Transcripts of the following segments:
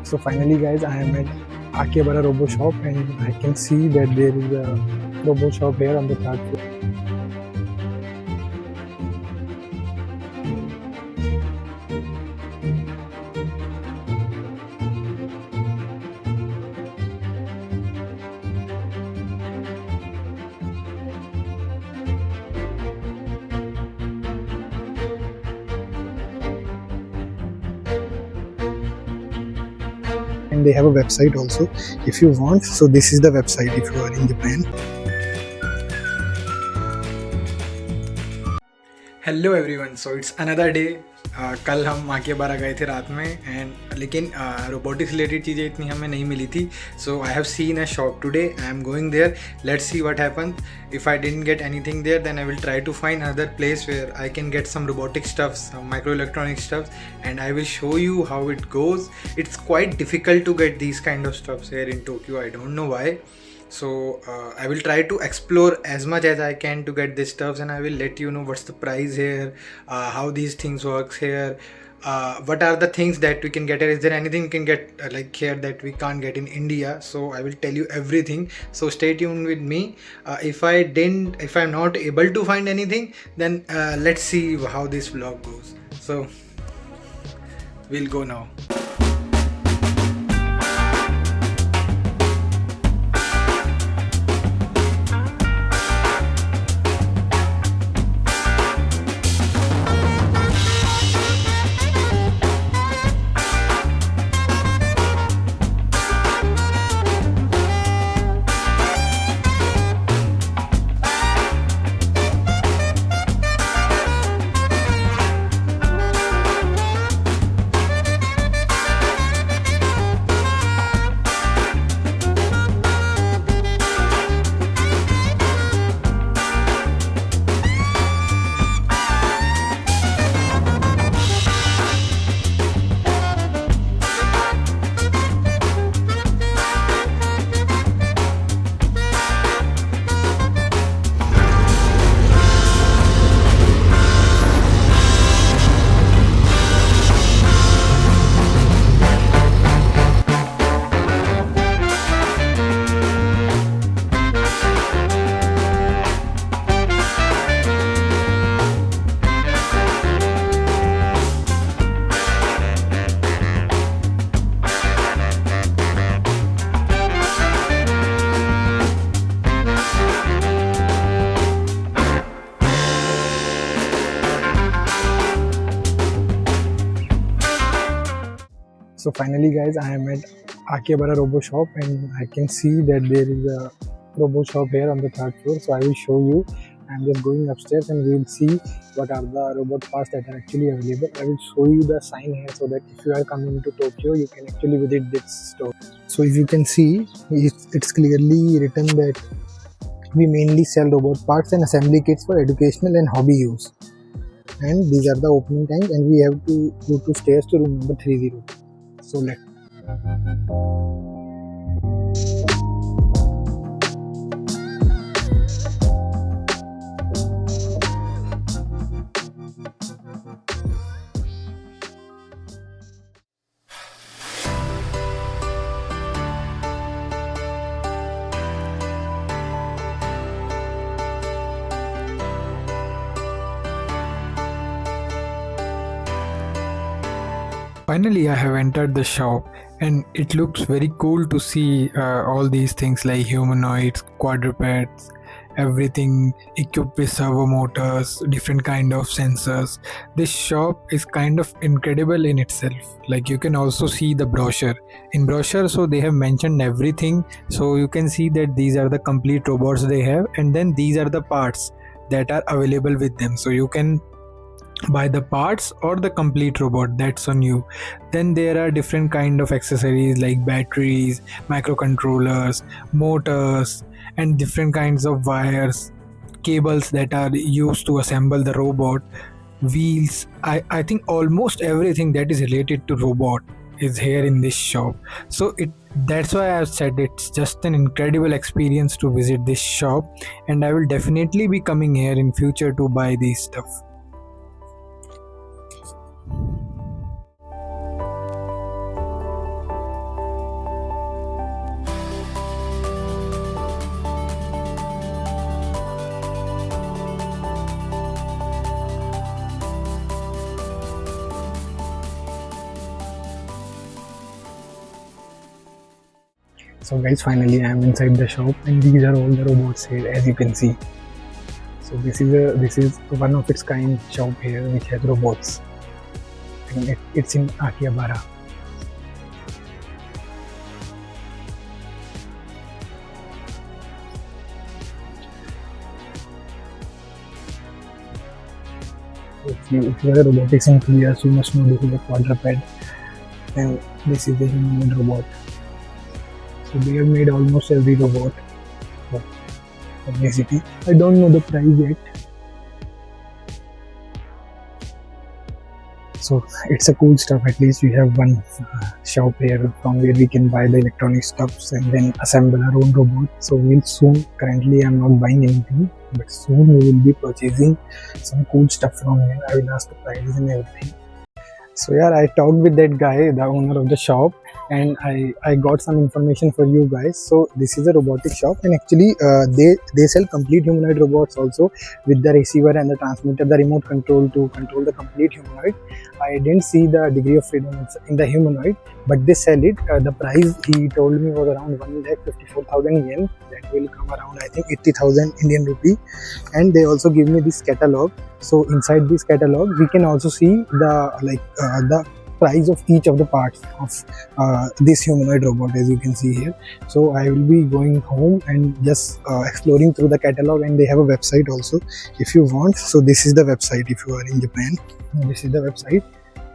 So finally guys, I am at Akihabara Robo Shop and I can see that there is a Robo Shop here on the third floor. And they have a website also if you want. So this is the website if you are in Japan. Hello everyone, so it's another day. कल हम आकिहाबारा गए थे रात में लेकिन robotics related चीज़ें इतनी हमें नहीं मिली थी. So I have seen a shop today. I am going there. Let's see what happen. If I didn't get anything there then I will try to find another place where I can get some robotic stuffs, some micro electronic stuffs, and I will show you how it goes. It's quite difficult to get these kind of stuffs here in Tokyo. I don't know why. So I will try to explore as much as I can to get this stuff, and I will let you know what's the price here, how these things works here, what are the things that we can get here. Is there anything we can get like here that we can't get in India? So I will tell you everything, so stay tuned with me. If I'm not able to find anything, then let's see how this vlog goes. So we'll go now. So finally guys, I am at Akihabara Robo Shop and I can see that there is a Robo Shop here on the third floor. So I will show you. I'm just going upstairs and we will see what are the robot parts that are actually available. I will show you the sign here so that if you are coming to Tokyo, you can actually visit this store. So if you can see, it's clearly written that we mainly sell robot parts and assembly kits for educational and hobby use. And these are the opening times, and we have to go to stairs to room number 30. So let's. Finally, I have entered the shop and it looks very cool to see all these things like humanoids, quadrupeds, everything equipped with servo motors, different kind of sensors. This shop is kind of incredible in itself. Like you can also see the brochure. In brochure, so they have mentioned everything. So you can see that these are the complete robots they have, and then these are the parts that are available with them. So you can buy the parts or the complete robot, that's on you. Then there are different kind of accessories like batteries, microcontrollers, motors, and different kinds of wires, cables that are used to assemble the robot, wheels. I think almost everything that is related to robot is here in this shop. So that's why I've said it's just an incredible experience to visit this shop, and I will definitely be coming here in future to buy these stuff. So guys, finally I am inside the shop, and these are all the robots here, as you can see. So this is one of its kind shop here which has robots, and it's in Akihabara. If you are a robotics enthusiast, you must know this is a quadruped, and this is the humanoid robot. So they have made almost every robot for obesity. I don't know the price yet. So it's a cool stuff. At least we have one shop here from where we can buy the electronic stuffs and then assemble our own robot. So we'll soon. Currently, I'm not buying anything, but soon we will be purchasing some cool stuff from here. I will ask the prices and everything. So yeah, I talked with that guy, the owner of the shop, and I got some information for you guys. So this is a robotic shop, and actually they sell complete humanoid robots also, with the receiver and the transmitter, the remote control to control the complete humanoid. I didn't see the degree of freedom in the humanoid, but they sell it. The price he told me was around 1,54,000 yen. That will come around, I think, 80,000 Indian rupee. And they also give me this catalog. So inside this catalog we can also see the price of each of the parts of this humanoid robot, as you can see here. So I will be going home and just exploring through the catalog, and they have a website also if you want. So this is the website if you are in Japan. This is the website.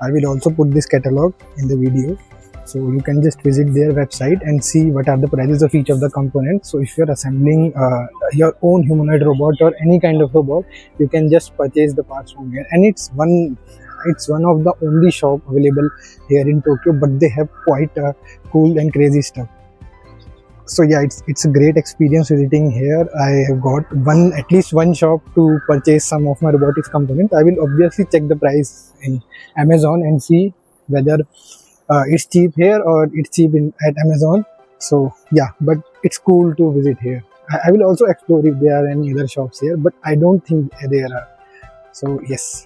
I will also put this catalog in the video, so you can just visit their website and see what are the prices of each of the components. So if you're assembling your own humanoid robot or any kind of robot, you can just purchase the parts from here. And it's one of the only shop available here in Tokyo, but they have quite cool and crazy stuff. So yeah, it's a great experience visiting here. I have got at least one shop to purchase some of my robotics components. I will obviously check the price in Amazon and see whether it's cheap here or it's cheap at Amazon. So yeah, but it's cool to visit here. I will also explore if there are any other shops here, but I don't think there are. So yes.